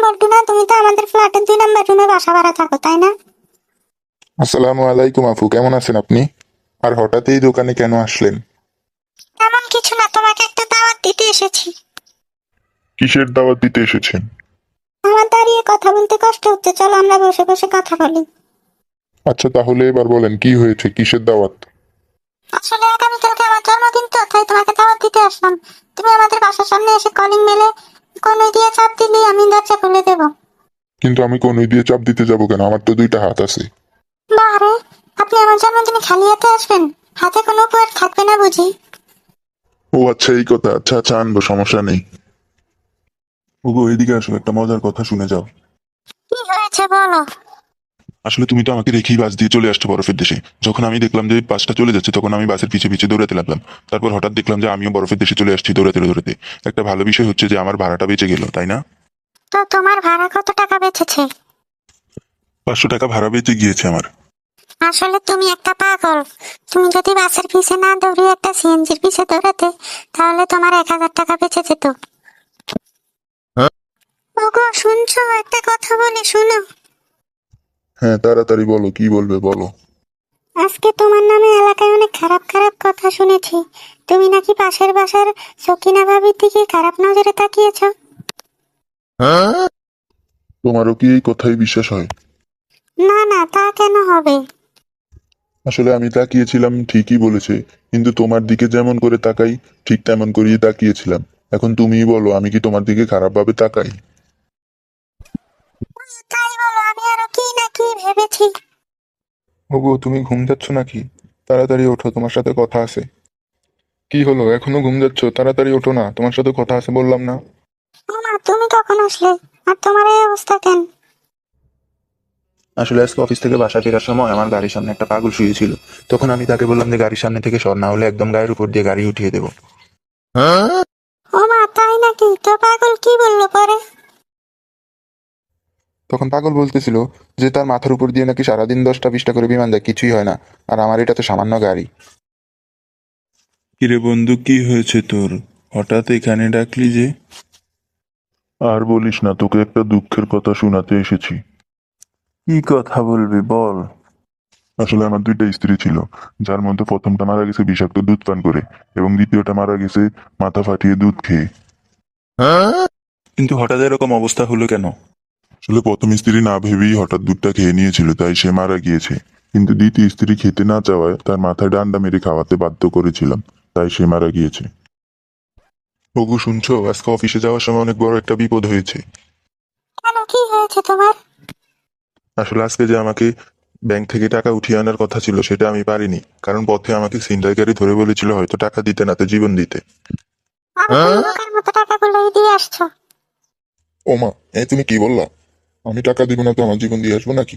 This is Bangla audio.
বল্টু না, তুমি তো আমাদের ফ্ল্যাটের 2 নম্বর রুমে বাসা ভাড়া থাকো, তাই না? আসসালামু আলাইকুম আপু, কেমন আছেন আপনি? আর হঠাৎ এই দোকানে কেন আসলেন? তেমন কিছু না, তোমাকে একটা দাওয়াত দিতে এসেছি। কিসের দাওয়াত দিতে এসেছেন? আমার দাঁড়িয়ে কথা বলতে কষ্ট হচ্ছে, চলো আমরা বসে বসে কথা বলি। আচ্ছা তাহলে এবার বলেন কি হয়েছে, কিসের দাওয়াত? আসলে আগামীকালকে আমার জন্মদিন তো, তাই তোমাকে দাওয়াত দিতে আসলাম। তুমি আমাদের বাসার সামনে এসে কলিং বেলে কনুই দিয়ে চাপ দিলেই আমি দরজা খুলে দেবো। কিন্তু আমি কনুই দিয়ে চাপ দিতে যাব কেন? আমার তো 2টা হাত আছে। বারে, আপনি আমার জন্মদিনে খালি হাতে আসবেন? হাতে কোনো উপহার থাকবে না বুঝি? ও আচ্ছা, এই কথা। আচ্ছা আচ্ছা, আনবো, সমস্যা নেই। ওগো এদিকে আসো, একটা মজার কথা শুনে যাও। কি হয়েছে বলো। আসলে তুমি তো আমাকে রেখেই বাস দিয়ে চলে আসছো বরফের দেশে। যখন আমি দেখলাম যে বাসটা চলে যাচ্ছে, তখন আমি বাসের পিছে পিছে দৌড়াতে লাগলাম। তারপর হঠাৎ দেখলাম যে আমিও বরফের দেশে চলে আসছি দৌড়াতে দৌড়াতে। একটা ভালো বিষয় হচ্ছে যে আমার ভাড়াটা বেঁচে গেল, তাই না? তো তোমার ভাড়া কত টাকা বেঁচেছে? 500 টাকা ভাড়া বেঁচে গিয়েছে আমার। আসলে তুমি একটা পাগল। তুমি যদি বাসের পিছে না দৌড়িয়ে একটা সিএনজির পিছে দৌড়াতে, তাহলে তোমার 1,000 টাকা বেঁচে যেত। হ্যাঁ? ওগো শুনছো, একটা কথা বলি শোনো। হ্যাঁ তাড়াতাড়ি বলো, কি বলবে বলো। আজকে তোমার নামে এলাকায় অনেক খারাপ খারাপ কথা শুনেছি। তুমি নাকি পাশের বাসার সকিনা ভাবির দিকে খারাপ নজরে তাকিয়েছো। হ্যাঁ, তোমারও কি এই কথাই বিশ্বাস হয়? না না, তা কেন হবে? আসলে আমি তাকিয়েছিলাম, ঠিকই বলেছে। কিন্তু তোমার দিকে যেমন করে তাকাই, ঠিক তেমন করেই তাকিয়েছিলাম। এখন তুমিই বলো, আমি কি তোমার দিকে খারাপ ভাবে তাকাই? তাই বলো, আমি আরো কি না কি ভেবেছি। ওগো তুমি ঘুম যাচ্ছ নাকি? তাড়াতাড়ি ওঠো, তোমার সাথে কথা আছে। কি হলো, এখনো ঘুম যাচ্ছ? তাড়াতাড়ি ওঠো না, তোমার সাথে কথা আছে বললাম না? মামা, তুমি কখন আসলে? আর তোমার এই অবস্থা কেন? আসলে আজকে অফিস থেকে বাসা ফেরার সময় আমার গাড়ির সামনে একটা পাগল শুয়েছিল। তখন আমি তাকে বললাম যে গাড়ির সামনে থেকে সর, না হলে একদম গায়ের উপর দিয়ে গাড়ি উঠিয়ে দেবো। হ্যাঁ, ও মা, তাই নাকি? তো পাগল কি বললো পরে? তখন পাগল বলতেছিল যে তার মাথার উপর দিয়ে নাকি সারাদিন 10টা 20টা করে বিমান যায়, কিছুই হয় না। আর আমার এটা তো সামান্য গাড়ি। কিরে বন্ধু, কি হয়েছে তোর? হঠাৎ এখানে ডাকলি যে? আর বলিস না, তোকে একটা দুঃখের কথা শোনাতে এসেছি। কি কথা বলবি বল। আসলে আমার 2টা স্ত্রী ছিল, যার মধ্যে প্রথমটা মারা গেছে বিষাক্ত দুধ পান করে, এবং দ্বিতীয়টা মারা গেছে মাথা ফাটিয়ে দুধ খেয়ে। হ্যাঁ, কিন্তু হঠাৎ এরকম অবস্থা হলো কেন? আসলে প্রথম স্ত্রী না ভেবেই হঠাৎ দুধটা খেয়ে নিয়েছিল, তাই সে মারা গিয়েছে। কিন্তু দ্বিতীয় স্ত্রী খেতে না চাওয়ায় তার মাথায় ডান্ডা মেরে খাওয়াতে বাধ্য করেছিলাম, তাই সে মারা গিয়েছে। ওগো শুনছো, আজকে অফিসে যাওয়ার সময় অনেক বড় একটা বিপদ হয়েছে। কেন, কি হয়েছে তোমার? আসলে আজকে যে আমাকে ব্যাংক থেকে টাকা উঠিয়ে আনার কথা ছিল, সেটা আমি পারিনি, কারণ পথে আমাকে ছিনতাইকারী ধরে বলেছিল হয়তো টাকা দিতে না তো জীবন দিতে। আরে তুমি বোকার মতো টাকাগুলো দিয়ে আসছো। ওমা, তুমি কি বললা? আমি টাকা দিব না তো আমার জীবন দিয়ে আসবো নাকি?